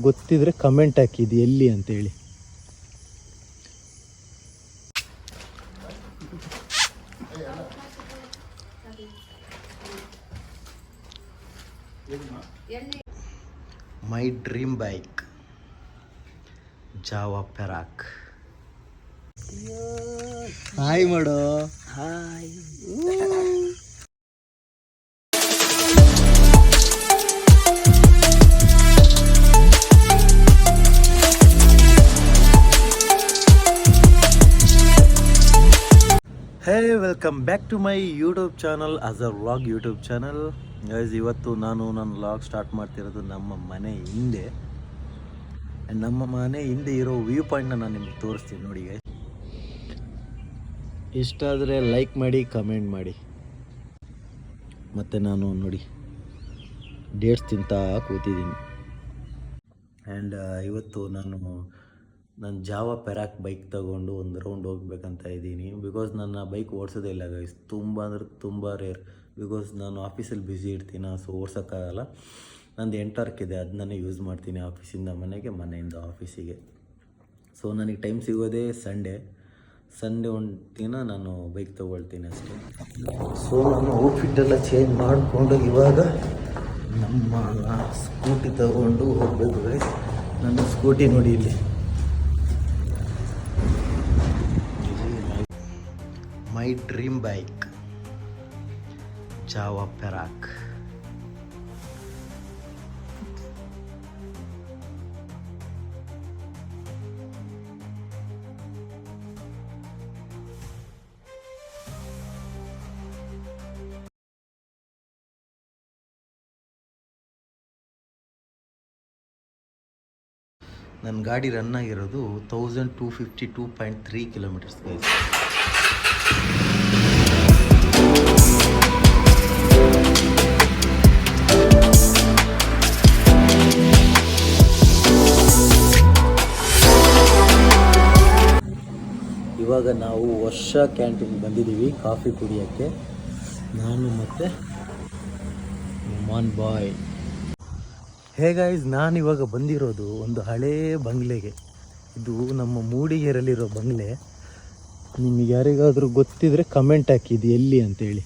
ಗೊತ್ತಿದ್ರೆ ಕಮೆಂಟ್ ಹಾಕಿದ್ದು ಎಲ್ಲಿ ಅಂತೇಳಿ. My dream bike Jawa Perak. Hi ಮಾಡೋ. Hi. Hey welcome back to my YouTube channel as a vlog YouTube channel. Guys, ಇವತ್ತು ನಾನು ನನ್ನ ವ್ಲಾಗ್ ಸ್ಟಾರ್ಟ್ ಮಾಡ್ತಿರೋದು ನಮ್ಮ ಮನೆ ಹಿಂದೆ. ನಮ್ಮ ಮನೆ ಹಿಂದೆ ಇರೋ ವ್ಯೂ ಪಾಯಿಂಟ್ನ ನಾನು ನಿಮ್ಗೆ ತೋರಿಸ್ತೀನಿ ನೋಡಿ ಗೈಸ್. ಇಷ್ಟ ಆದರೆ ಲೈಕ್ ಮಾಡಿ, ಕಮೆಂಟ್ ಮಾಡಿ. ಮತ್ತು ನಾನು ನೋಡಿ ಡೇಟ್ಸ್ ತಿಂತಾ ಕೂತಿದ್ದೀನಿ. ಆ್ಯಂಡ್ ಇವತ್ತು ನಾನು ಜಾವಾ ಪೆರಾಕ್ ಬೈಕ್ ತಗೊಂಡು ಒಂದು ರೌಂಡ್ ಹೋಗ್ಬೇಕಂತ ಇದ್ದೀನಿ. ಬಿಕಾಸ್ ನನ್ನ ಬೈಕ್ ಓಡಿಸೋದೇ ಇಲ್ಲ ಗೈಸ್, ತುಂಬ ಅಂದರೆ ತುಂಬ ರೇರ್. ಬಿಕಾಸ್ ನಾನು ಆಫೀಸಲ್ಲಿ ಬ್ಯುಸಿ ಇರ್ತೀನಿ, ಸೊ ಓಡ್ಸೋಕ್ಕಾಗಲ್ಲ. ನಂದು ಎಂಟರ್ಕ್ ಇದೆ, ಅದನ್ನೇ ಯೂಸ್ ಮಾಡ್ತೀನಿ ಆಫೀಸಿಂದ ಮನೆಗೆ, ಮನೆಯಿಂದ ಆಫೀಸಿಗೆ. ಸೊ ನನಗೆ ಟೈಮ್ ಸಿಗೋದೇ ಸಂಡೇ ಒಂದು ದಿನ ನಾನು ಬೈಕ್ ತೊಗೊಳ್ತೀನಿ ಅಷ್ಟೇ. ಸೊ ನಾನು ಔಟ್ಫಿಟ್ಟೆಲ್ಲ ಚೇಂಜ್ ಮಾಡಿಕೊಂಡು ಇವಾಗ ನಮ್ಮ ಸ್ಕೂಟಿ ತಗೊಂಡು ಹೋಗ್ಬೇಕು ಗೈಸ್. ನನ್ನ ಸ್ಕೂಟಿ ನೋಡಿ ಇಲ್ಲಿ, ಮೈ ಡ್ರೀಮ್ ಬೈಕ್ ಜಾವಾ ಪೆರಾಕ್. ನನ್ನ ಗಾಡಿ ರನ್ ಆಗಿರೋದು 1252.3 ಕಿಲೋಮೀಟರ್ಸ್ ಗೈಸ್. ಇವಾಗ ನಾವು ವರ್ಷ ಕ್ಯಾಂಟೀನ್ ಬಂದಿದ್ದೀವಿ ಕಾಫಿ ಕುಡಿಯೋಕ್ಕೆ, ನಾನು ಮತ್ತು ಮಾನ್ ಬಾಯ್. ಹೇ ಗೈಸ್, ನಾನಿವಾಗ ಬಂದಿರೋದು ಒಂದು ಹಳೇ ಬಂಗ್ಲೆಗೆ. ಇದು ನಮ್ಮ ಮೂಡಿಗೆರೆಯಲ್ಲಿರೋ ಬಂಗ್ಲೆ. ನಿಮಗೆ ಯಾರಿಗಾದರೂ ಗೊತ್ತಿದ್ರೆ ಕಮೆಂಟ್ ಹಾಕಿದ್ದು ಎಲ್ಲಿ ಅಂತೇಳಿ.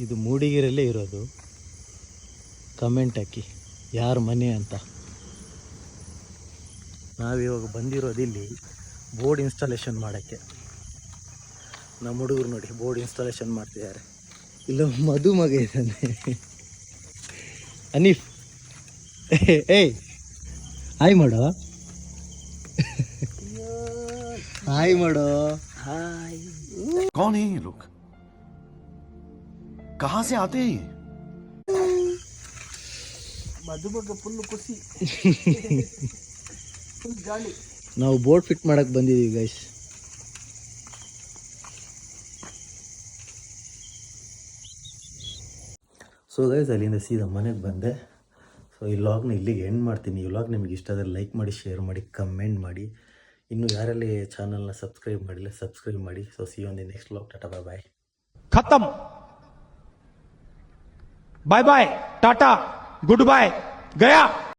ಇದು ಮೂಡಿಗೆರೆಯಲ್ಲೇ ಇರೋದು, ಕಮೆಂಟ್ ಹಾಕಿ ಯಾರ ಮನೆ ಅಂತ. ನಾವಿವಾಗ ಬಂದಿರೋದು ಇಲ್ಲಿ ಬೋರ್ಡ್ ಇನ್ಸ್ಟಾಲೇಷನ್ ಮಾಡೋಕ್ಕೆ. ನಮ್ಮ ಹುಡುಗರು ನೋಡಿ ಬೋರ್ಡ್ ಇನ್ಸ್ಟಾಲೇಷನ್ ಮಾಡ್ತಿದ್ದಾರೆ. ಇಲ್ಲ ಮಧು ಮಗ ಇದ್ದಾನೆ, ಅನೀಫ್. ಏಯ್ ಹಾಯ್ ಮಾಡೋ, ಹಾಯ್ ಮಾಡೋ. ಹಾಯ್. कौन है ये लोग? कहाँ से आते हैं? ಮಧು ಮಗ ಫುಲ್ ಖುಷಿ. ನಾವು ಬೋರ್ಡ್ ಫಿಟ್ ಮಾಡಕ್ಕೆ ಬಂದಿದ್ದೀವಿ ಗೈಸ್. ಸೊ ಗೈಸ್, ಅಲ್ಲಿಂದ ಸೀದಾ ಮನೆಗೆ ಬಂದೆ. ಸೊ ಈ ವ್ಲಾಗ್ನ ಇಲ್ಲಿಗೆ ಎಂಡ್ ಮಾಡ್ತೀನಿ. ಈ ವ್ಲಾಗ್ ನಿಮಗೆ ಇಷ್ಟ ಆದರೆ ಲೈಕ್ ಮಾಡಿ, ಶೇರ್ ಮಾಡಿ, ಕಮೆಂಟ್ ಮಾಡಿ. ಇನ್ನು ಯಾರಲ್ಲಿ ಚಾನಲ್ನ ಸಬ್ಸ್ಕ್ರೈಬ್ ಮಾಡಿಲ್ಲ ಸಬ್ಸ್ಕ್ರೈಬ್ ಮಾಡಿ. So see you on the next vlog. Tata bye bye. खत्म. Bye bye, tata, good bye, गया.